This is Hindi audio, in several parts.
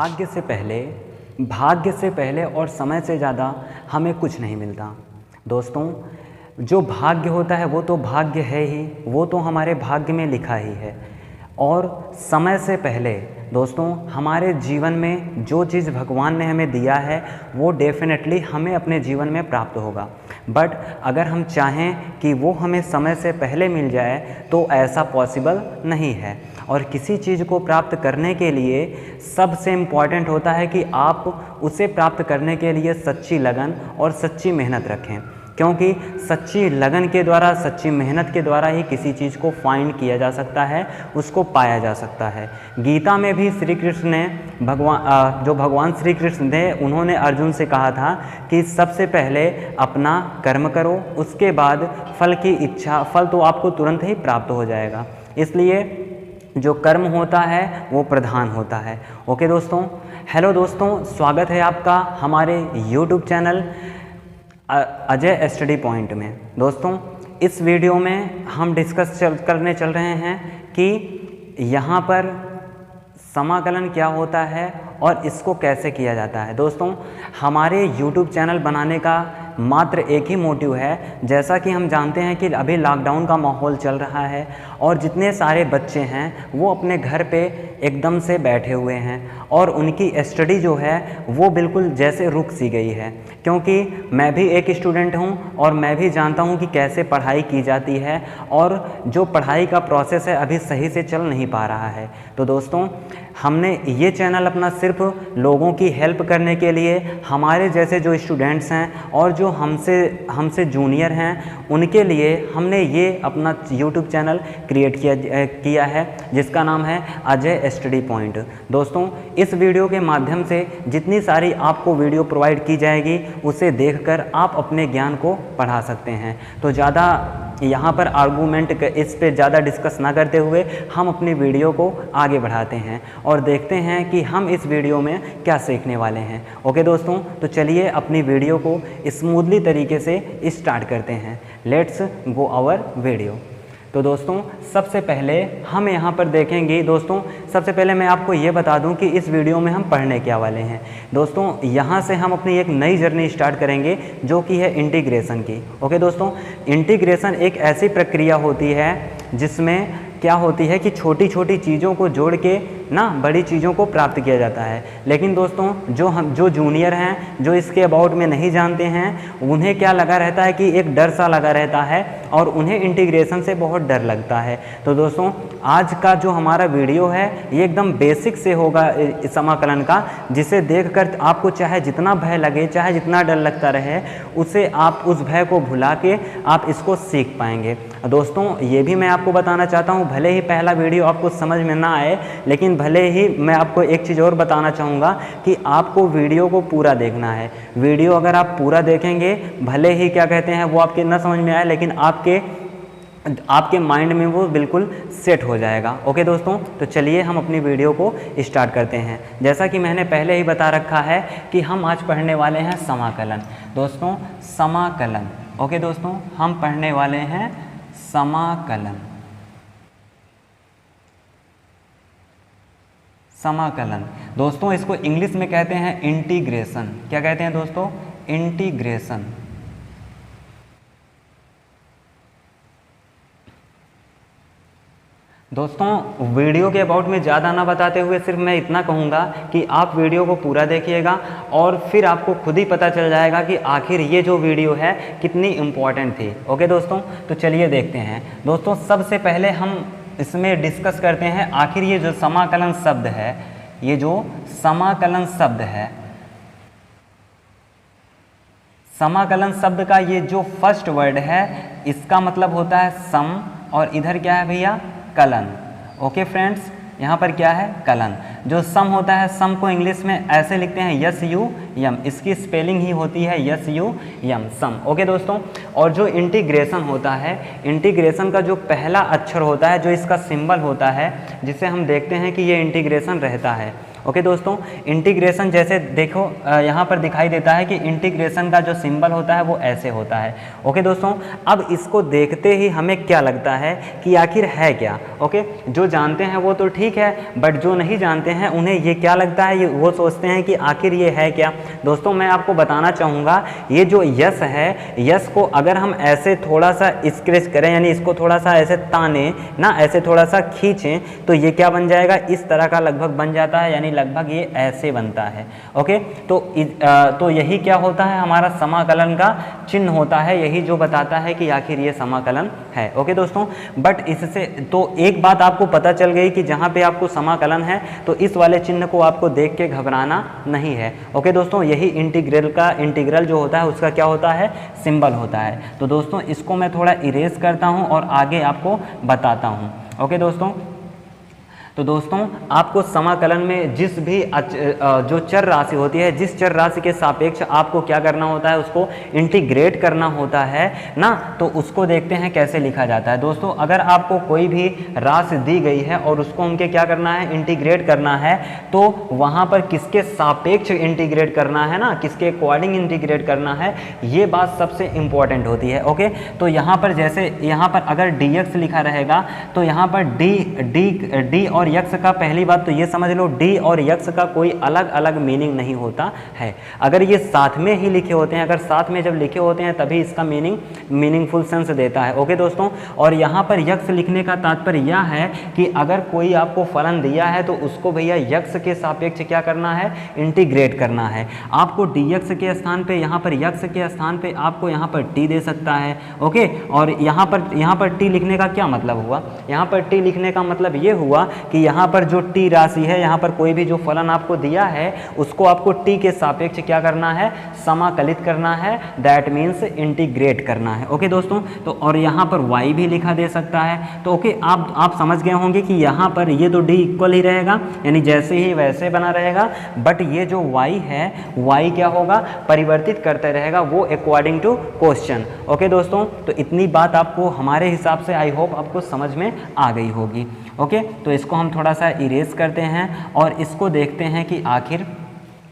भाग्य से पहले और समय से ज़्यादा हमें कुछ नहीं मिलता। दोस्तों, जो भाग्य होता है वो तो भाग्य है ही, वो तो हमारे भाग्य में लिखा ही है। और समय से पहले दोस्तों हमारे जीवन में जो चीज़ भगवान ने हमें दिया है वो डेफिनेटली हमें अपने जीवन में प्राप्त होगा। बट अगर हम चाहें कि वो हमें समय से पहले मिल जाए तो ऐसा पॉसिबल नहीं है। और किसी चीज़ को प्राप्त करने के लिए सबसे इम्पॉर्टेंट होता है कि आप उसे प्राप्त करने के लिए सच्ची लगन और सच्ची मेहनत रखें, क्योंकि सच्ची लगन के द्वारा, सच्ची मेहनत के द्वारा ही किसी चीज़ को फाइंड किया जा सकता है, उसको पाया जा सकता है। गीता में भी श्री कृष्ण ने भगवान श्री कृष्ण थे, उन्होंने अर्जुन से कहा था कि सबसे पहले अपना कर्म करो, उसके बाद फल की इच्छा, फल तो आपको तुरंत ही प्राप्त हो जाएगा। इसलिए जो कर्म होता है वो प्रधान होता है। ओके दोस्तों, हेलो दोस्तों, स्वागत है आपका हमारे YouTube channel Ajay study point में। दोस्तों, इस वीडियो में हम डिस्कस करने चल रहे हैं कि यहाँ पर समाकलन क्या होता है और इसको कैसे किया जाता है। दोस्तों, हमारे यूट्यूब चैनल बनाने का मात्र एक ही मोटिव है, जैसा कि हम जानते हैं कि अभी लॉकडाउन का माहौल चल रहा है और जितने सारे बच्चे हैं वो अपने घर पे एकदम से बैठे हुए हैं और उनकी स्टडी जो है वो बिल्कुल जैसे रुक सी गई है। क्योंकि मैं भी एक स्टूडेंट हूं और मैं भी जानता हूं कि कैसे पढ़ाई की जाती है और जो पढ़ाई का प्रोसेस है अभी सही से चल नहीं पा रहा है। तो दोस्तों, हमने ये चैनल अपना सिर्फ लोगों की हेल्प करने के लिए, हमारे जैसे जो स्टूडेंट्स हैं और जो हमसे जूनियर हैं उनके लिए हमने ये अपना यूट्यूब चैनल क्रिएट किया है, जिसका नाम है अजय स्टडी पॉइंट। दोस्तों, इस वीडियो के माध्यम से जितनी सारी आपको वीडियो प्रोवाइड की जाएगी उसे देखकर आप अपने ज्ञान को बढ़ा सकते हैं। तो ज़्यादा यहाँ पर आर्गूमेंट इस पे ज़्यादा डिस्कस ना करते हुए हम अपनी वीडियो को आगे बढ़ाते हैं और देखते हैं कि हम इस वीडियो में क्या सीखने वाले हैं। ओके दोस्तों, तो चलिए अपनी वीडियो को स्मूथली तरीके से स्टार्ट करते हैं। Let's go our video. तो दोस्तों, सबसे पहले हम यहाँ पर देखेंगे। दोस्तों, सबसे पहले मैं आपको ये बता दूं कि इस वीडियो में हम पढ़ने क्या वाले हैं। दोस्तों, यहाँ से हम अपनी एक नई जर्नी स्टार्ट करेंगे जो कि है इंटीग्रेशन की। ओके दोस्तों, इंटीग्रेशन एक ऐसी प्रक्रिया होती है जिसमें क्या होती है कि छोटी छोटी चीज़ों को जोड़ के ना बड़ी चीज़ों को प्राप्त किया जाता है। लेकिन दोस्तों, जो जूनियर हैं, जो इसके अबाउट में नहीं जानते हैं, उन्हें क्या लगा रहता है कि एक डर सा लगा रहता है और उन्हें इंटीग्रेशन से बहुत डर लगता है। तो दोस्तों, आज का जो हमारा वीडियो है ये एकदम बेसिक से होगा समाकलन का, जिसे देखकर आपको चाहे जितना भय लगे, चाहे जितना डर लगता रहे, उसे आप उस भय को भुला के आप इसको सीख पाएंगे। दोस्तों, ये भी मैं आपको बताना चाहता हूँ, भले ही पहला वीडियो आपको समझ में ना आए, लेकिन भले ही मैं आपको एक चीज़ और बताना चाहूँगा कि आपको वीडियो को पूरा देखना है। वीडियो अगर आप पूरा देखेंगे, भले ही क्या कहते हैं वो आपके ना समझ में आए, लेकिन आपके माइंड में वो बिल्कुल सेट हो जाएगा। ओके दोस्तों, तो चलिए हम अपनी वीडियो को स्टार्ट करते हैं। जैसा कि मैंने पहले ही बता रखा है कि हम आज पढ़ने वाले हैं समाकलन। दोस्तों, समाकलन। ओके दोस्तों, हम पढ़ने वाले हैं समाकलन। समाकलन दोस्तों, इसको इंग्लिश में कहते हैं इंटीग्रेशन। क्या कहते हैं दोस्तों? इंटीग्रेशन। दोस्तों, वीडियो के अबाउट में ज़्यादा ना बताते हुए सिर्फ मैं इतना कहूँगा कि आप वीडियो को पूरा देखिएगा और फिर आपको खुद ही पता चल जाएगा कि आखिर ये जो वीडियो है कितनी इम्पॉर्टेंट थी। ओके दोस्तों, तो चलिए देखते हैं। दोस्तों, सबसे पहले हम इसमें डिस्कस करते हैं आखिर ये जो समाकलन शब्द है, ये जो समाकलन शब्द है, समाकलन शब्द का ये जो फर्स्ट वर्ड है इसका मतलब होता है सम, और इधर क्या है भैया? कलन। ओके फ्रेंड्स, यहाँ पर क्या है? कलन। जो सम होता है, सम को इंग्लिश में ऐसे लिखते हैं SUM, इसकी स्पेलिंग ही होती है SUM, सम। ओके दोस्तों, और जो इंटीग्रेशन होता है, इंटीग्रेशन का जो पहला अक्षर होता है, जो इसका सिंबल होता है, जिसे हम देखते हैं कि ये इंटीग्रेशन रहता है, ओके दोस्तों, इंटीग्रेशन जैसे देखो यहाँ पर दिखाई देता है कि इंटीग्रेशन का जो सिंबल होता है वो ऐसे होता है। ओके दोस्तों, अब इसको देखते ही हमें क्या लगता है कि आखिर है क्या। ओके, जो जानते हैं वो तो ठीक है, बट जो नहीं जानते हैं उन्हें ये क्या लगता है, वो सोचते हैं कि आखिर ये है क्या। दोस्तों मैं आपको बताना चाहूँगा, ये जो यस है, यस को अगर हम ऐसे थोड़ा सा स्क्रैच करें, यानी इसको थोड़ा सा ऐसे ताने ना, ऐसे थोड़ा सा खींचें, तो ये क्या बन जाएगा, इस तरह का लगभग बन जाता है, यानी लगभग ये ऐसे बनता है। ओके, तो यही क्या होता है, हमारा समाकलन का चिन्ह होता है, यही जो बताता है कि आखिर ये समाकलन है। ओके दोस्तों, बट इससे तो एक बात आपको पता चल गई कि जहाँ पे आपको समाकलन है तो इस वाले चिन्ह को आपको देख के घबराना नहीं है। ओके दोस्तों, यही इंटीग्रल जो होता है उसका क्या होता है, सिंबल होता है। तो दोस्तों इसको मैं थोड़ा इरेज करता हूँ और आगे आपको बताता हूँ। ओके दोस्तों, तो दोस्तों आपको समाकलन में जिस भी जो चर राशि होती है, जिस चर राशि के सापेक्ष आपको क्या करना होता है, उसको इंटीग्रेट करना होता है ना, तो उसको देखते हैं कैसे लिखा जाता है। दोस्तों अगर आपको कोई भी राशि दी गई है और उसको हमके क्या करना है, इंटीग्रेट करना है, तो वहाँ पर किसके सापेक्ष इंटीग्रेट करना है ना, किसके अकॉर्डिंग इंटीग्रेट करना है, ये बात सबसे इंपॉर्टेंट होती है। ओके, तो यहाँ पर जैसे यहाँ पर अगर dx लिखा रहेगा तो यहाँ पर डी और यक्स का, पहली बात तो ये समझ लो, डी और यक्स का कोई अलग अलग मीनिंग नहीं होता है। अगर ये साथ में ही लिखे होते हैं, अगर साथ में जब लिखे होते हैं तभी इसका मीनिंगफुल सेंस देता है। ओके दोस्तों, और यहाँ पर यक्स लिखने का तात्पर्य यह है कि अगर कोई आपको फलन दिया है तो उसको भैया यक्स के सापेक्ष क्या करना है, इंटीग्रेट करना है। आपको dx के स्थान पे, यहाँ पर यक्स के स्थान पे आपको यहाँ पर t दे सकता है। ओके, और यहाँ पर t लिखने का क्या मतलब हुआ, यहाँ पर t लिखने का मतलब ये हुआ कि यहाँ पर जो t राशि है, यहाँ पर कोई भी जो फलन आपको दिया है उसको आपको t के सापेक्ष क्या करना है, समाकलित करना है, दैट मीन्स इंटीग्रेट करना है। ओके दोस्तों, तो और यहाँ पर y भी लिखा दे सकता है। तो ओके, आप समझ गए होंगे कि यहाँ पर ये तो d इक्वल ही रहेगा, यानी जैसे ही वैसे बना रहेगा, बट ये जो y है, y क्या होगा, परिवर्तित करते रहेगा, वो अकॉर्डिंग टू क्वेश्चन। ओके दोस्तों, तो इतनी बात आपको हमारे हिसाब से आई होप आपको समझ में आ गई होगी। ओके, तो इसको हम थोड़ा सा इरेज करते हैं और इसको देखते हैं कि आखिर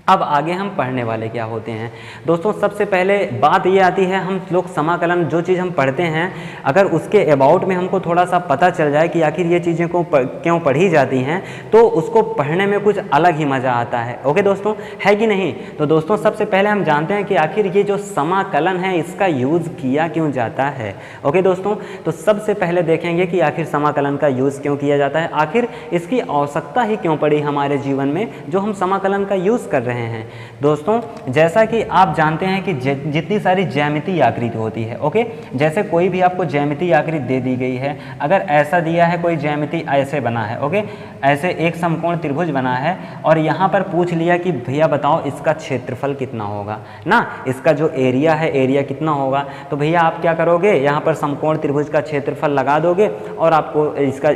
अब आगे हम पढ़ने वाले क्या होते हैं। दोस्तों सबसे पहले बात ये आती है, हम लोग समाकलन जो चीज़ हम पढ़ते हैं, अगर उसके अबाउट में हमको थोड़ा सा पता चल जाए कि आखिर ये चीज़ें क्यों पढ़ी जाती हैं, तो उसको पढ़ने में कुछ अलग ही मज़ा आता है। ओके दोस्तों, है कि नहीं। तो दोस्तों सबसे पहले हम जानते हैं कि आखिर ये जो समाकलन है इसका यूज़ किया क्यों जाता है। ओके दोस्तों, तो सबसे पहले देखेंगे कि आखिर समाकलन का यूज़ क्यों किया जाता है, आखिर इसकी आवश्यकता ही क्यों पड़ी हमारे जीवन में जो हम समाकलन का यूज़ कर रहे हैं। दोस्तों जैसा कि आप जानते हैं कि जितनी सारी ज्यामितीय आकृति होती है, ओके, जैसे कोई भी आपको ज्यामितीय आकृति दे दी गई है, अगर ऐसा दिया है कोई ज्यामिति ऐसे बना है, ओके, ऐसे एक समकोण त्रिभुज बना है और यहाँ पर पूछ लिया कि भैया बताओ इसका क्षेत्रफल कितना होगा ना, इसका जो एरिया है एरिया कितना होगा, तो भैया आप क्या करोगे, यहाँ पर समकोण त्रिभुज का क्षेत्रफल लगा दोगे और आपको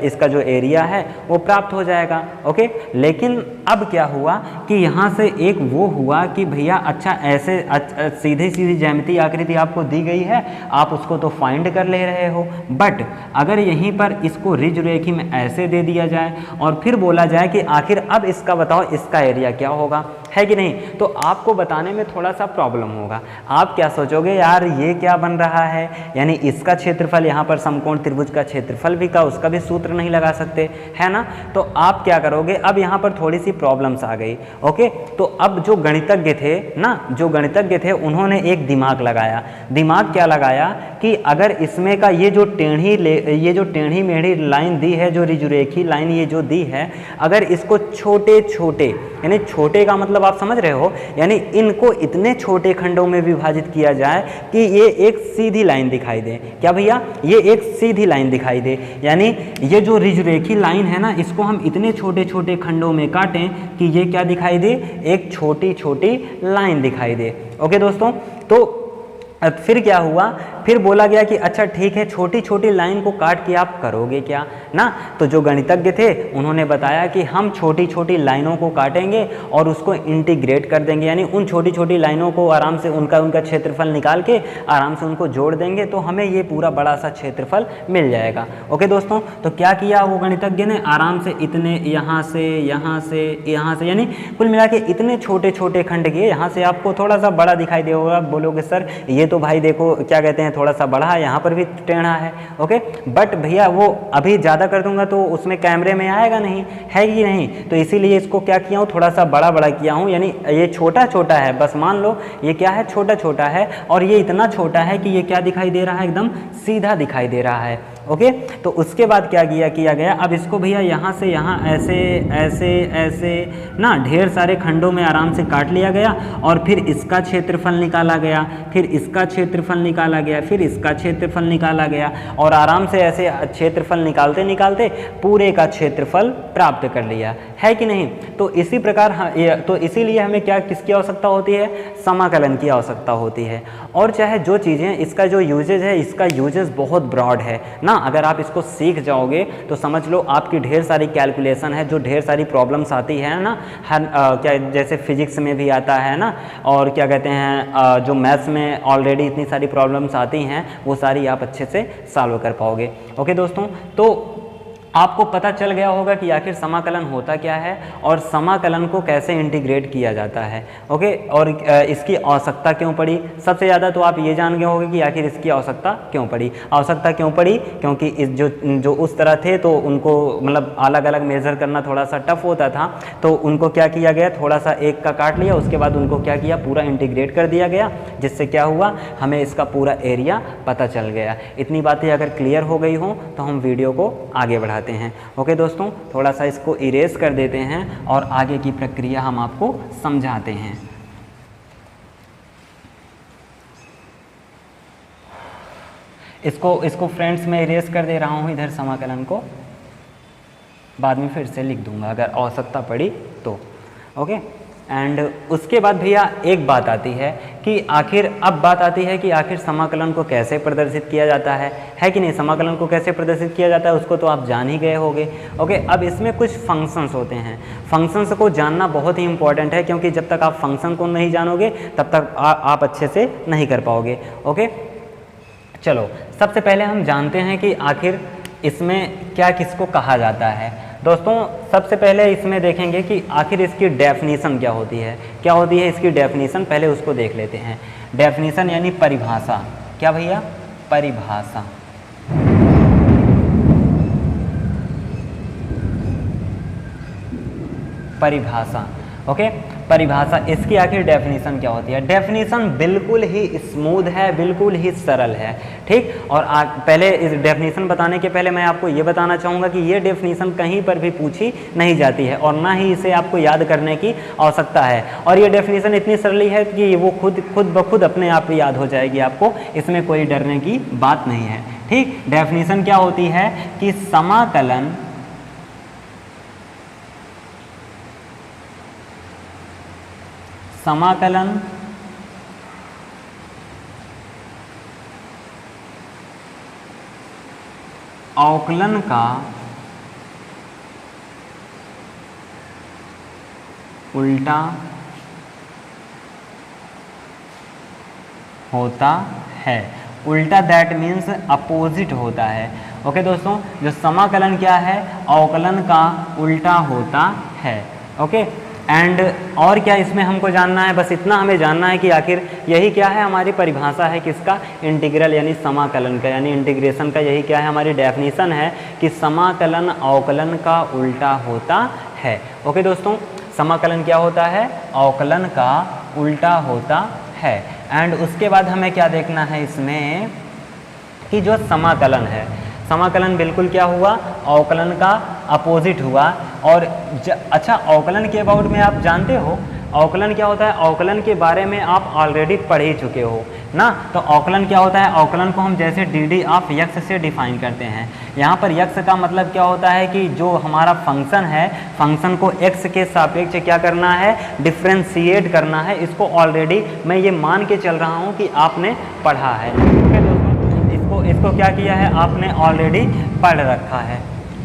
इसका जो एरिया है वो प्राप्त हो जाएगा। ओके, लेकिन अब क्या हुआ कि यहाँ से एक वो हुआ कि भैया अच्छा ऐसे सीधी सीधी ज्यामितीय आकृति आपको दी गई है, आप उसको तो फाइंड कर ले रहे हो, बट अगर यहीं पर इसको रिज रेखी में ऐसे दे दिया जाए और फिर बोला जाए कि आखिर अब इसका बताओ इसका एरिया क्या होगा, है कि नहीं, तो आपको बताने में थोड़ा सा प्रॉब्लम होगा। आप क्या सोचोगे, यार ये क्या बन रहा है, यानी इसका क्षेत्रफल, यहाँ पर समकोण त्रिभुज का क्षेत्रफल भी का उसका भी सूत्र नहीं लगा सकते, है ना। तो आप क्या करोगे, अब यहाँ पर थोड़ी सी प्रॉब्लम्स आ गई। ओके, तो अब जो गणितज्ञ थे ना, जो गणितज्ञ थे उन्होंने एक दिमाग लगाया। दिमाग क्या लगाया कि अगर इसमें का ये जो टेढ़ी मेढ़ी लाइन दी है, जो रिजुरेखी लाइन ये जो दी है, अगर इसको छोटे छोटे, यानी छोटे का मतलब आप समझ रहे हो, यानी इनको इतने छोटे खंडों में विभाजित किया जाए कि ये एक सीधी लाइन दिखाई दे। क्या भैया, ये एक सीधी लाइन दिखाई दे, यानी ये जो रिजुरेखी लाइन है ना, इसको हम इतने छोटे छोटे खंडों में काटें कि ये क्या दिखाई दे, एक छोटी छोटी लाइन दिखाई दे। ओके दोस्तों, तो फिर क्या हुआ फिर बोला गया कि अच्छा ठीक है, छोटी छोटी लाइन को काट के आप करोगे क्या ना। तो जो गणितज्ञ थे उन्होंने बताया कि हम छोटी छोटी लाइनों को काटेंगे और उसको इंटीग्रेट कर देंगे, यानी उन छोटी छोटी लाइनों को आराम से उनका क्षेत्रफल निकाल के आराम से उनको जोड़ देंगे तो हमें ये पूरा बड़ा सा क्षेत्रफल मिल जाएगा। ओके दोस्तों, तो क्या किया वो गणितज्ञ ने, आराम से इतने यहाँ से यहाँ से यहाँ से, यानी कुल मिला के इतने छोटे छोटे खंड किए। यहाँ से आपको थोड़ा सा बड़ा दिखाई देगा, बोलोगे सर ये तो भाई देखो क्या कहते हैं थोड़ा सा बड़ा है, यहाँ पर भी टेढ़ा है। ओके, बट भैया वो अभी ज़्यादा कर दूंगा तो उसमें कैमरे में आएगा नहीं, है कि नहीं, तो इसीलिए इसको क्या किया हूँ, थोड़ा सा बड़ा बड़ा किया हूँ। यानी ये छोटा छोटा है, बस मान लो ये क्या है, छोटा छोटा है, और ये इतना छोटा है कि ये क्या दिखाई दे रहा है, एकदम सीधा दिखाई दे रहा है। ओके, तो उसके बाद क्या किया गया, अब इसको भैया यहाँ से यहाँ ऐसे ऐसे ऐसे ना ढेर सारे खंडों में आराम से काट लिया गया, और फिर इसका क्षेत्रफल निकाला गया, फिर इसका क्षेत्रफल निकाला गया, फिर इसका क्षेत्रफल निकाला गया, और आराम से ऐसे क्षेत्रफल निकालते निकालते पूरे का क्षेत्रफल प्राप्त कर लिया, है कि नहीं। तो इसी प्रकार तो इसीलिए हमें क्या किसकी आवश्यकता होती है, समाकलन की आवश्यकता होती है। और चाहे जो चीज़ें, इसका जो यूजेज है, इसका यूजेज बहुत ब्रॉड है ना। अगर आप इसको सीख जाओगे तो समझ लो आपकी ढेर सारी कैलकुलेशन है, जो ढेर सारी प्रॉब्लम्स आती है ना, क्या जैसे फिजिक्स में भी आता है ना, और क्या कहते हैं जो मैथ्स में ऑलरेडी इतनी सारी प्रॉब्लम्स आती हैं, वो सारी आप अच्छे से सॉल्व कर पाओगे। ओके दोस्तों, तो आपको पता चल गया होगा कि आखिर समाकलन होता क्या है और समाकलन को कैसे इंटीग्रेट किया जाता है। ओके, और इसकी आवश्यकता क्यों पड़ी। सबसे ज़्यादा तो आप ये जान गए होंगे कि आखिर इसकी आवश्यकता क्यों पड़ी। आवश्यकता क्यों पड़ी, क्योंकि इस जो उस तरह थे तो उनको मतलब अलग अलग मेज़र करना थोड़ा सा टफ होता था, तो उनको क्या किया गया, थोड़ा सा एक का काट लिया, उसके बाद उनको क्या किया, पूरा इंटीग्रेट कर दिया गया, जिससे क्या हुआ, हमें इसका पूरा एरिया पता चल गया। इतनी बातें अगर क्लियर हो गई हों तो हम वीडियो को आगे बढ़ाते हैं। ओके दोस्तों, थोड़ा सा इसको इरेज कर देते हैं और आगे की प्रक्रिया हम आपको समझाते हैं। इसको फ्रेंड्स मैं इरेज कर दे रहा हूं इधर समाकलन को, बाद में फिर से लिख दूंगा अगर आवश्यकता पड़ी तो। ओके, एंड उसके बाद भैया एक बात आती है कि आखिर अब बात आती है कि आखिर समाकलन को कैसे प्रदर्शित किया जाता है कि नहीं। समाकलन को कैसे प्रदर्शित किया जाता है उसको तो आप जान ही गए होंगे। ओके, अब इसमें कुछ फंक्शंस होते हैं। फंक्शंस को जानना बहुत ही इंपॉर्टेंट है, क्योंकि जब तक आप फंक्शन को नहीं जानोगे तब तक आप अच्छे से नहीं कर पाओगे। ओके, चलो सबसे पहले हम जानते हैं कि आखिर इसमें क्या किसको कहा जाता है। दोस्तों सबसे पहले इसमें देखेंगे कि आखिर इसकी डेफिनीशन क्या होती है। क्या होती है इसकी डेफिनीशन, पहले उसको देख लेते हैं। डेफिनीशन यानी परिभाषा। क्या भैया, परिभाषा। परिभाषा, ओके, परिभाषा, इसकी आखिर डेफिनीशन क्या होती है। डेफिनीशन बिल्कुल ही स्मूथ है, बिल्कुल ही सरल है, ठीक। और पहले इस डेफिनीशन बताने के पहले मैं आपको ये बताना चाहूँगा कि ये डेफिनीशन कहीं पर भी पूछी नहीं जाती है और ना ही इसे आपको याद करने की आवश्यकता है। और ये डेफिनीशन इतनी सरल है कि वो खुद ब खुद अपने आप याद हो जाएगी आपको, इसमें कोई डरने की बात नहीं है, ठीक। डेफिनीशन क्या होती है कि समाकलन अवकलन का उल्टा होता है। उल्टा दैट मीन्स अपोजिट होता है। ओके दोस्तों, जो समाकलन क्या है, अवकलन का उल्टा होता है। ओके, एंड और क्या इसमें हमको जानना है, बस इतना हमें जानना है कि आखिर यही क्या है, हमारी परिभाषा है किसका, इंटीग्रल यानी समाकलन का, यानी इंटीग्रेशन का। यही क्या है, हमारी डेफिनीशन है कि समाकलन अवकलन का उल्टा होता है। ओके दोस्तों, समाकलन क्या होता है, अवकलन का उल्टा होता है। एंड उसके बाद हमें क्या देखना है इसमें कि जो समाकलन है, समाकलन बिल्कुल क्या हुआ, अवकलन का अपोजिट हुआ। और अच्छा, अवकलन के अबाउट में आप जानते हो अवकलन क्या होता है, अवकलन के बारे में आप ऑलरेडी पढ़ ही चुके हो ना। तो अवकलन क्या होता है, अवकलन को हम जैसे dd ऑफ x से डिफाइन करते हैं। यहाँ पर x का मतलब क्या होता है कि जो हमारा फंक्शन है, फंक्शन को x के सापेक्ष क्या करना है, डिफ्रेंशिएट करना है। इसको ऑलरेडी मैं ये मान के चल रहा हूँ कि आपने पढ़ा है। ओके दोस्तों, इसको क्या किया है आपने ऑलरेडी पढ़ रखा है।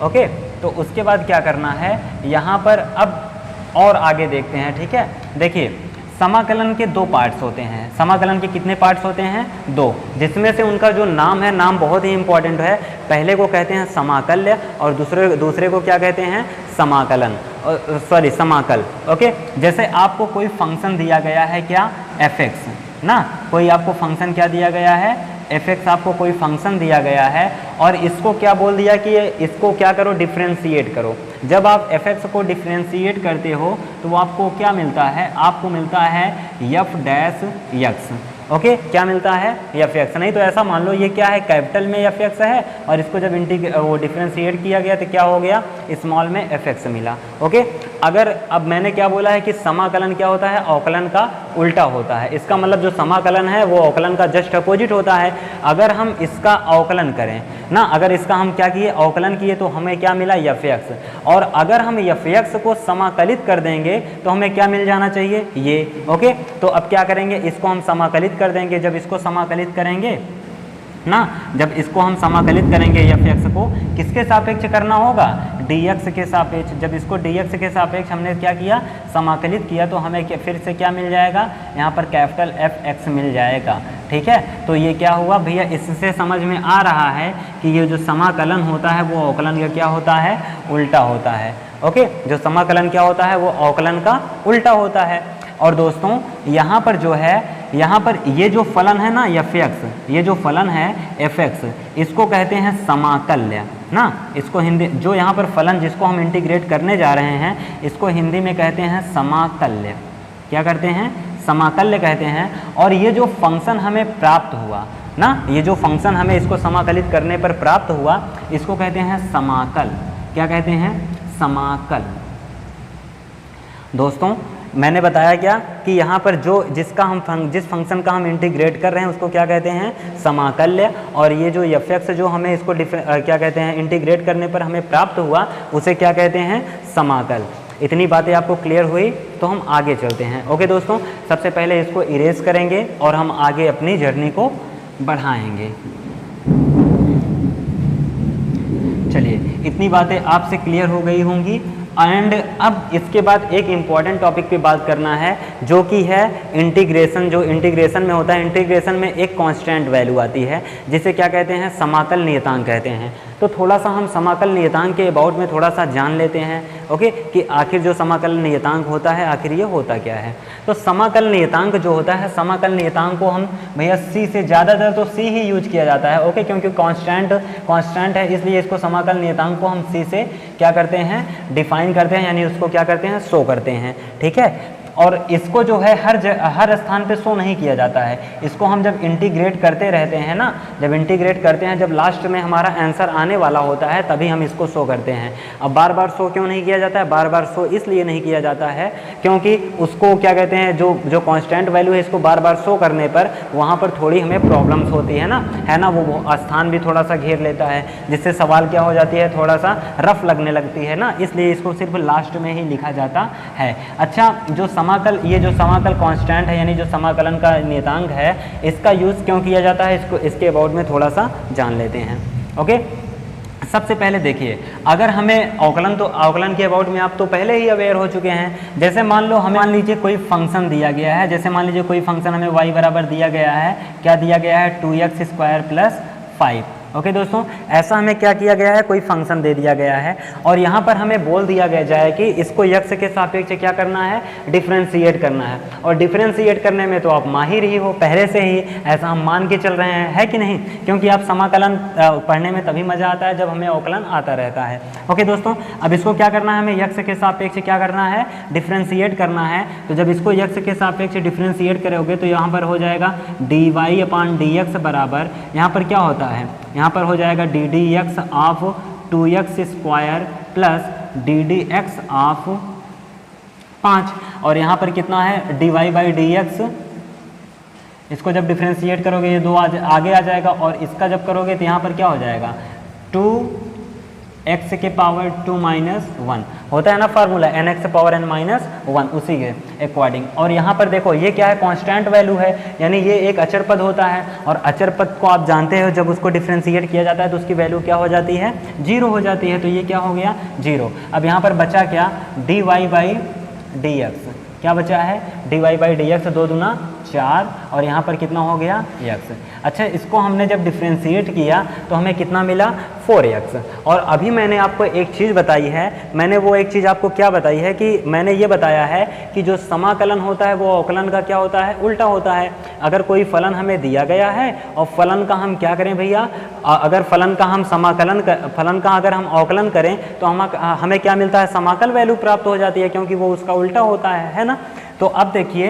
ओके, तो उसके बाद क्या करना है यहाँ पर अब और आगे देखते हैं। ठीक है, देखिए समाकलन के दो पार्ट्स होते हैं। समाकलन के कितने पार्ट्स होते हैं? दो, जिसमें से उनका जो नाम है, नाम बहुत ही इंपॉर्टेंट है। पहले को कहते हैं समाकल्य और दूसरे को क्या कहते हैं? समाकलन, सॉरी समाकल। ओके, जैसे आपको कोई फंक्शन दिया गया है, क्या? f(x) ना, कोई आपको फंक्शन क्या दिया गया है? f(x) आपको कोई फंक्शन दिया गया है और इसको क्या बोल दिया कि इसको क्या करो? डिफ्रेंशिएट करो। जब आप f(x) को डिफ्रेंशिएट करते हो तो वो आपको क्या मिलता है? आपको मिलता है f'(x). ओके, क्या मिलता है? f(x). नहीं तो ऐसा मान लो ये क्या है? कैपिटल में f(x) है और इसको जब वो डिफ्रेंशिएट किया गया तो क्या हो गया? स्मॉल में f(x) मिला। ओके, अगर अब मैंने क्या बोला है कि समाकलन क्या होता है? अवकलन का उल्टा होता है। इसका मतलब जो समाकलन है वो अवकलन का जस्ट अपोजिट होता है। अगर हम इसका अवकलन करें ना, अगर इसका हम क्या किए? अवकलन किए तो हमें क्या मिला? f(x). और अगर हम f(x) को समाकलित कर देंगे तो हमें क्या मिल जाना चाहिए? ये। ओके, तो अब क्या करेंगे? इसको हम समाकलित कर देंगे। जब इसको समाकलित करेंगे ना, जब इसको हम समाकलित करेंगे f(x) को किसके सापेक्ष करना होगा? dx के सापेक्ष। जब इसको dx के सापेक्ष हमने क्या किया? समाकलित किया तो हमें फिर से क्या मिल जाएगा? यहाँ पर कैपिटल f(x) मिल जाएगा। ठीक है, तो ये क्या हुआ भैया? इससे समझ में आ रहा है कि ये जो समाकलन होता है वो अवकलन का क्या होता है? उल्टा होता है। ओके, जो समाकलन क्या होता है वो अवकलन का उल्टा होता है। और दोस्तों यहाँ पर जो है, यहाँ पर ये जो फलन है ना f(x), ये जो फलन है f(x), इसको कहते हैं समाकल्य ना। इसको हिंदी, जो यहाँ पर फलन जिसको हम इंटीग्रेट करने जा रहे हैं, इसको हिंदी में कहते हैं समाकल्य। क्या करते हैं? समाकल्य कहते हैं। और ये जो फंक्शन हमें प्राप्त हुआ ना, ये जो फंक्शन हमें इसको समाकलित करने पर प्राप्त हुआ, इसको कहते हैं समाकल। क्या कहते हैं? समाकल। दोस्तों मैंने बताया क्या कि यहाँ पर जिस फंक्शन का हम इंटीग्रेट कर रहे हैं उसको क्या कहते हैं? समाकल्य। और ये जो f(x) जो हमें इसको क्या कहते हैं? इंटीग्रेट करने पर हमें प्राप्त हुआ, उसे क्या कहते हैं? समाकल। इतनी बातें आपको क्लियर हुई तो हम आगे चलते हैं। ओके दोस्तों, सबसे पहले इसको इरेज करेंगे और हम आगे अपनी जर्नी को बढ़ाएंगे। चलिए, इतनी बातें आपसे क्लियर हो गई होंगी। एंड अब इसके बाद एक इम्पॉर्टेंट टॉपिक पे बात करना है, जो कि है इंटीग्रेशन। जो इंटीग्रेशन में होता है, इंटीग्रेशन में एक कांस्टेंट वैल्यू आती है जिसे क्या कहते हैं? समाकल नियतांक कहते हैं। तो थोड़ा सा हम समाकल नियतांक के अबाउट में थोड़ा सा जान लेते हैं। ओके, कि आखिर जो समाकल नियतांक होता है आखिर ये होता क्या है। तो समाकल नियतांक जो होता है, समाकल नियतांक को हम भैया c से ज़्यादातर तो c ही यूज किया जाता है। ओके, क्योंकि कांस्टेंट है, इसलिए इसको समाकल नियतांक को हम c से क्या करते हैं? डिफाइन करते हैं, यानी उसको क्या करते हैं? शो करते हैं। ठीक है, और इसको जो है हर स्थान पे शो नहीं किया जाता है। इसको हम जब इंटीग्रेट करते रहते हैं ना, जब इंटीग्रेट करते हैं, जब लास्ट में हमारा आंसर आने वाला होता है तभी हम इसको शो करते हैं। अब बार बार शो क्यों नहीं किया जाता है? बार बार शो इसलिए नहीं किया जाता है क्योंकि उसको क्या कहते हैं, जो कांस्टेंट वैल्यू है इसको बार बार शो करने पर वहाँ पर थोड़ी हमें प्रॉब्लम्स होती है ना, वो स्थान भी थोड़ा सा घेर लेता है, जिससे सवाल क्या हो जाती है? थोड़ा सा रफ लगने लगती है ना, इसलिए इसको सिर्फ लास्ट में ही लिखा जाता है। अच्छा, ये जो समाकल कांस्टेंट है, यानी जो समाकलन का नियतांक है, इसका यूज़ क्यों किया जाता है, इसके अबाउट में थोड़ा सा जान लेते हैं। ओके, सबसे पहले देखिए, अगर हमें अवकलन के अबाउट में आप तो पहले ही अवेयर हो चुके हैं। जैसे मान लीजिए कोई फंक्शन दिया गया है, जैसे मान लीजिए कोई फंक्शन हमें y बराबर दिया गया है, क्या दिया गया है? 2x² + 5। ओके दोस्तों, ऐसा हमें क्या किया गया है? कोई फंक्शन दे दिया गया है और यहाँ पर हमें बोल दिया गया जाए कि इसको x के सापेक्ष क्या करना है? डिफरेंशिएट करना है। और डिफरेंशिएट करने में तो आप माहिर ही हो पहले से ही, ऐसा हम मान के चल रहे हैं, है कि नहीं? क्योंकि आप समाकलन पढ़ने में तभी मज़ा आता है जब हमें अवकलन आता रहता है। ओके दोस्तों, अब इसको क्या करना है? हमें x के सापेक्ष क्या करना है? डिफरेंशिएट करना है। तो जब इसको x के सापेक्ष डिफरेंशिएट करोगे तो यहाँ पर हो जाएगा dy/dx बराबर, यहाँ पर क्या होता है? यहाँ पर हो जाएगा ddx of 2x² plus ddx of 5, और यहाँ पर कितना है? dy/dx। इसको जब डिफरेंशिएट करोगे ये 2 आगे आ जाएगा, और इसका जब करोगे तो यहाँ पर क्या हो जाएगा? 2 x के पावर 2 माइनस 1 होता है ना formula, nx power n minus 1, उसी के अकॉर्डिंग। और यहाँ पर देखो ये क्या है, कांस्टेंट वैल्यू है, यानी ये एक अचर पद होता है, और अचर पद को आप जानते हो जब उसको डिफ्रेंशिएट किया जाता है तो उसकी वैल्यू क्या हो जाती है, 0 हो जाती है। तो ये क्या हो गया, 0। अब यहाँ पर बचा क्या, dy बाई dx, क्या बचा है, dy बाई dx, 2 दूना 4, और यहाँ पर कितना हो गया, x। अच्छा, इसको हमने जब डिफ्रेंशिएट किया तो हमें कितना मिला, 4x। और अभी मैंने आपको एक चीज़ बताई है, मैंने वो एक चीज़ आपको क्या बताई है कि मैंने ये बताया है कि जो समाकलन होता है वो अवकलन का क्या होता है, उल्टा होता है। अगर कोई फलन हमें दिया गया है और फलन का हम क्या करें भैया, अगर फलन का हम फलन का अगर हम अवकलन करें तो हमें क्या मिलता है, समाकल वैल्यू प्राप्त हो जाती है, क्योंकि वो उसका उल्टा होता है ना। तो अब देखिए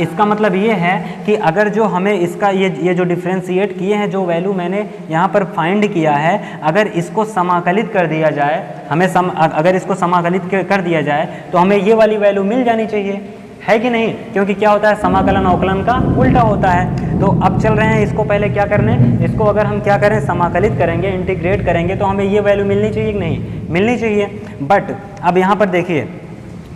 इसका मतलब ये है कि अगर जो हमें इसका ये जो डिफ्रेंशिएट किए हैं, जो वैल्यू मैंने यहाँ पर फाइंड किया है, अगर इसको समाकलित कर दिया जाए, अगर इसको समाकलित कर दिया जाए तो हमें ये वाली वैल्यू मिल जानी चाहिए, है कि नहीं, क्योंकि क्या होता है, समाकलन अवकलन का उल्टा होता है। तो अब चल रहे हैं इसको पहले क्या करने, इसको अगर हम क्या करें, समाकलित करेंगे, इंटीग्रेट करेंगे तो हमें ये वैल्यू मिलनी चाहिए कि नहीं, मिलनी चाहिए। बट अब यहाँ पर देखिए,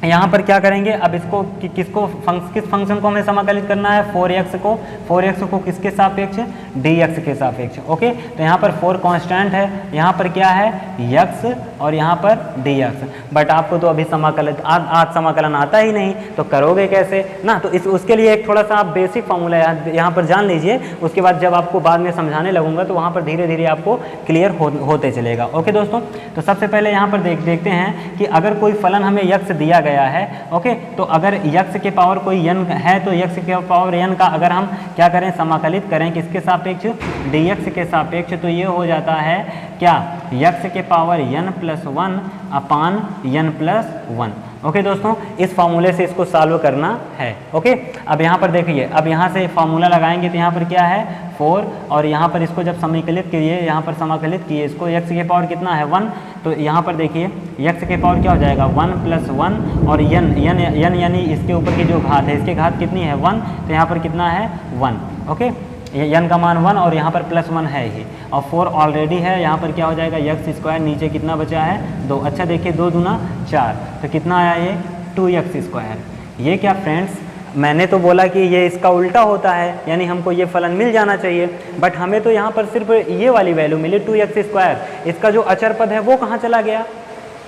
यहाँ पर क्या करेंगे, अब इसको किस फंक्शन को हमें समाकलित करना है, 4x को किसके सापेक्ष, dx के सापेक्ष। ओके, तो यहाँ पर 4 कांस्टेंट है, यहाँ पर क्या है, x, और यहाँ पर dx। बट आपको तो अभी आज समाकलन आता ही नहीं, तो करोगे कैसे ना। तो उसके लिए एक थोड़ा सा आप बेसिक फॉर्मूला यहाँ पर जान लीजिए, उसके बाद जब आपको बाद में समझाने लगूंगा तो वहाँ पर धीरे धीरे आपको क्लियर होते चलेगा। ओके दोस्तों, तो सबसे पहले यहाँ पर देखते हैं कि अगर कोई फलन हमें x दिया गया है, ओके, तो अगर x के पावर कोई n है तो x के पावर n का अगर हम क्या करें, समाकलित करें किसके सापेक्ष, dx के सापेक्ष, तो ये हो जाता है क्या, x के पावर n प्लस 1 अपान n प्लस 1। ओके दोस्तों, इस फार्मूले से इसको सॉल्व करना है। ओके, अब यहाँ पर देखिए, अब यहाँ से फार्मूला लगाएंगे तो यहाँ पर क्या है, 4, और यहाँ पर इसको जब समाकलित किए, यहाँ पर समाकलित किए इसको, x के पावर कितना है, 1, तो यहाँ पर देखिए x के पावर क्या हो जाएगा, 1 प्लस 1, और n यानी इसके ऊपर की जो घात है, इसके घात कितनी है, 1, तो यहाँ पर कितना है, 1। ओके, n का मान 1 और यहाँ पर प्लस 1 है ही, और 4 ऑलरेडी है, यहाँ पर क्या हो जाएगा, x स्क्वायर, नीचे कितना बचा है, 2। अच्छा देखिए, 2 दूना 4, तो कितना आया ये, 2x स्क्वायर। ये क्या फ्रेंड्स, मैंने तो बोला कि ये इसका उल्टा होता है, यानी हमको ये फलन मिल जाना चाहिए, बट हमें तो यहाँ पर सिर्फ ये वाली वैल्यू मिली, 2x स्क्वायर। इसका जो अचर पद है वो कहाँ चला गया,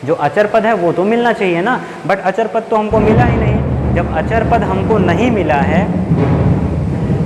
जो अचर पद है वो तो मिलना चाहिए ना, बट अचर पद तो हमको मिला ही नहीं। जब अचर पद हमको नहीं मिला है,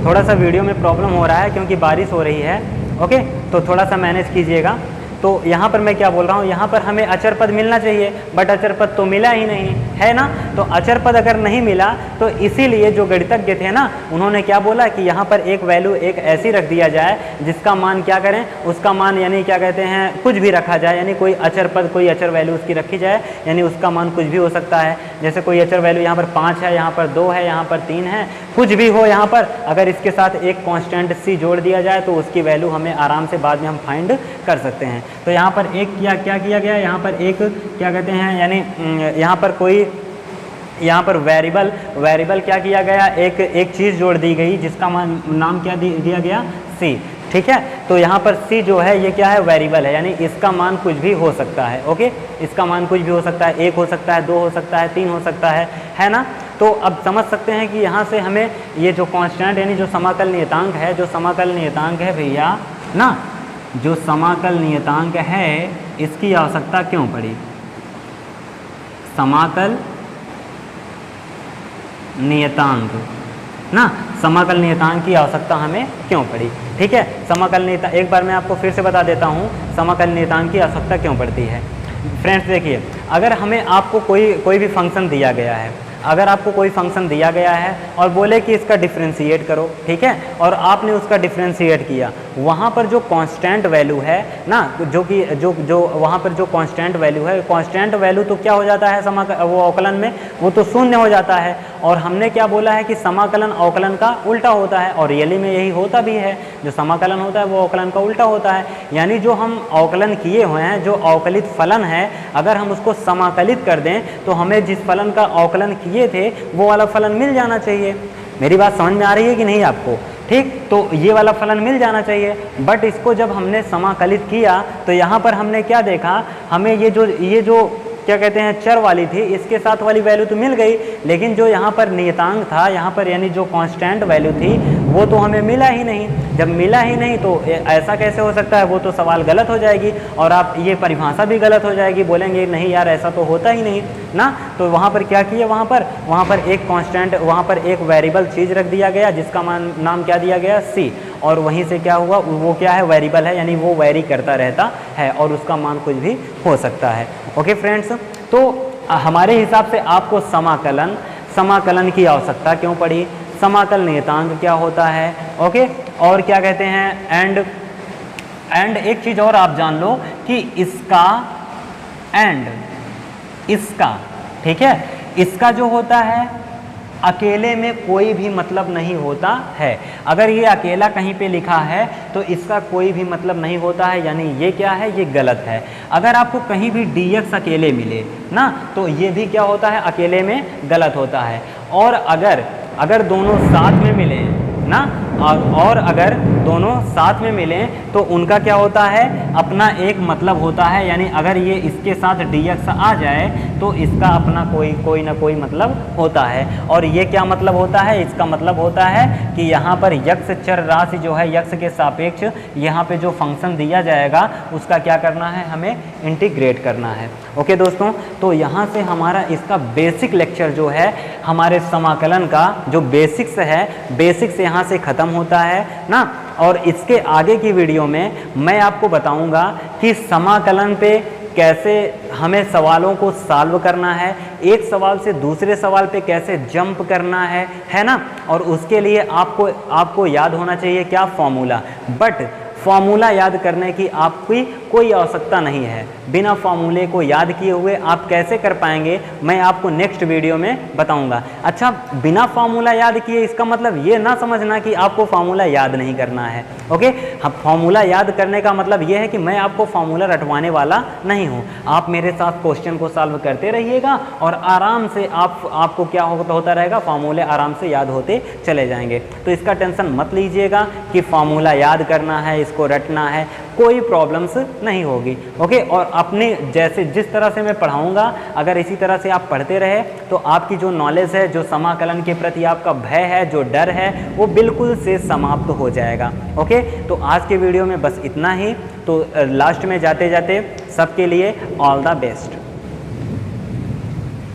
थोड़ा सा वीडियो में प्रॉब्लम हो रहा है क्योंकि बारिश हो रही है, ओके, तो थोड़ा सा मैनेज कीजिएगा। तो यहाँ पर मैं क्या बोल रहा हूँ, यहाँ पर हमें अचर पद मिलना चाहिए, बट अचर पद तो मिला ही नहीं है ना। तो अचर पद अगर नहीं मिला तो इसीलिए जो गणितज्ञ थे ना, उन्होंने क्या बोला कि यहाँ पर एक वैल्यू एक ऐसी रख दिया जाए जिसका मान क्या करें, उसका मान यानी क्या कहते हैं, कुछ भी रखा जाए, यानी कोई अचर पद, कोई अचर वैल्यू उसकी रखी जाए, यानी उसका मान कुछ भी हो सकता है। जैसे कोई अचर वैल्यू यहाँ पर 5 है, यहाँ पर 2 है, यहाँ पर 3 है, कुछ भी हो यहाँ पर, अगर इसके साथ एक कांस्टेंट सी जोड़ दिया जाए तो उसकी वैल्यू हमें आराम से बाद में हम फाइंड कर सकते हैं। तो यहाँ पर एक क्या किया गया, यहाँ पर एक क्या कहते हैं, यानी यहाँ पर कोई, यहाँ पर वेरिएबल क्या किया गया, एक चीज़ जोड़ दी गई जिसका नाम क्या दिया गया, c। ठीक है, तो यहाँ पर c जो है ये क्या है, वेरिएबल है, यानी इसका मान कुछ भी हो सकता है। ओके, इसका मान कुछ भी हो सकता है, 1 हो सकता है, 2 हो सकता है, 3 हो सकता है ना। तो अब समझ सकते हैं कि यहाँ से हमें ये जो कांस्टेंट यानी जो समाकल नियतांक है, जो समाकल नियतांक है भैया ना, जो समाकल नियतांक है इसकी आवश्यकता क्यों पड़ी, समाकल नियतांक ना, समाकल नियतांक की आवश्यकता हमें क्यों पड़ी। ठीक है, समाकल नियतांक एक बार मैं आपको फिर से बता देता हूँ, समाकल नियतांक की आवश्यकता क्यों पड़ती है। फ्रेंड्स देखिए, अगर हमें आपको कोई भी फंक्शन दिया गया है, अगर आपको कोई फंक्शन दिया गया है और बोले कि इसका डिफरेंशिएट करो, ठीक है, और आपने उसका डिफरेंशिएट किया, वहाँ पर जो कांस्टेंट वैल्यू है ना, जो वहाँ पर जो कांस्टेंट वैल्यू है, कांस्टेंट वैल्यू तो क्या हो जाता है वो अवकलन में, वो तो शून्य हो जाता है। और हमने क्या बोला है कि समाकलन अवकलन का उल्टा होता है, और रियली में यही होता भी है, जो समाकलन होता है वो अवकलन का उल्टा होता है। यानी जो हम अवकलन किए हुए हैं, जो अवकलित फलन है, अगर हम उसको समाकलित कर दें तो हमें जिस फलन का अवकलन किए थे वो वाला फलन मिल जाना चाहिए। मेरी बात समझ में आ रही है कि नहीं आपको। ठीक, तो ये वाला फलन मिल जाना चाहिए। बट इसको जब हमने समाकलित किया तो यहाँ पर हमने क्या देखा, हमें ये जो क्या कहते हैं चर वाली थी, इसके साथ वाली वैल्यू तो मिल गई, लेकिन जो यहाँ पर नियतांक था यहाँ पर, यानी जो कांस्टेंट वैल्यू थी, वो तो हमें मिला ही नहीं। जब मिला ही नहीं तो ऐसा कैसे हो सकता है, वो तो सवाल गलत हो जाएगी और आप ये परिभाषा भी गलत हो जाएगी, बोलेंगे नहीं यार ऐसा तो होता ही नहीं ना। तो वहाँ पर क्या किया, वहाँ पर एक कांस्टेंट, वहाँ पर एक वेरिएबल चीज़ रख दिया गया जिसका नाम क्या दिया गया, सी, और वहीं से क्या हुआ, वो क्या है, वेरिएबल है, यानी वो वेरी करता रहता है और उसका मान कुछ भी हो सकता है। ओके फ्रेंड्स, तो हमारे हिसाब से आपको समाकलन की आवश्यकता क्यों पड़ी, समाकल नियतांक क्या होता है, ओके, और क्या कहते हैं, एंड एक चीज़ और आप जान लो कि इसका एंड इसका, ठीक है, इसका जो होता है अकेले में कोई भी मतलब नहीं होता है। अगर ये अकेला कहीं पे लिखा है तो इसका कोई भी मतलब नहीं होता है, यानी ये क्या है, ये गलत है। अगर आपको कहीं भी dx अकेले मिले ना, तो ये भी क्या होता है, अकेले में गलत होता है। और अगर दोनों साथ में मिले ना, और अगर दोनों साथ में मिलें तो उनका क्या होता है, अपना एक मतलब होता है, यानी अगर ये इसके साथ dx आ जाए तो इसका अपना कोई ना कोई मतलब होता है। और ये क्या मतलब होता है, इसका मतलब होता है कि यहाँ पर यक्ष चर राशि जो है, यक्ष के सापेक्ष यहाँ पे जो फंक्शन दिया जाएगा उसका क्या करना है, हमें इंटीग्रेट करना है। ओके दोस्तों, तो यहाँ से हमारा इसका बेसिक लेक्चर जो है, हमारे समाकलन का जो बेसिक्स है, बेसिक्स यहाँ से ख़त्म होता है ना। और इसके आगे की वीडियो में मैं आपको बताऊंगा कि समाकलन पे कैसे हमें सवालों को सॉल्व करना है, एक सवाल से दूसरे सवाल पे कैसे जंप करना है ना। और उसके लिए आपको याद होना चाहिए क्या, फॉर्मूला। बट फॉर्मूला याद करने की आपकी कोई आवश्यकता नहीं है। बिना फॉर्मूले को याद किए हुए आप कैसे कर पाएंगे, मैं आपको नेक्स्ट वीडियो में बताऊंगा। अच्छा, बिना फॉर्मूला याद किए इसका मतलब ये ना समझना कि आपको फॉर्मूला याद नहीं करना है। ओके, हाँ, फॉर्मूला याद करने का मतलब ये है कि मैं आपको फॉर्मूला रटवाने वाला नहीं हूँ। आप मेरे साथ क्वेश्चन को सॉल्व करते रहिएगा और आराम से आपको क्या होता रहेगा, फॉर्मूले आराम से याद होते चले जाएंगे। तो इसका टेंशन मत लीजिएगा कि फॉर्मूला याद करना है, इसको रटना है, कोई प्रॉब्लम्स नहीं होगी। ओके, और अपने जैसे जिस तरह से मैं पढ़ाऊंगा, अगर इसी तरह से आप पढ़ते रहे तो आपकी जो नॉलेज है, जो समाकलन के प्रति आपका भय है, जो डर है, वो बिल्कुल से समाप्त हो जाएगा। ओके, तो आज के वीडियो में बस इतना ही। तो लास्ट में जाते जाते सबके लिए ऑल द बेस्ट।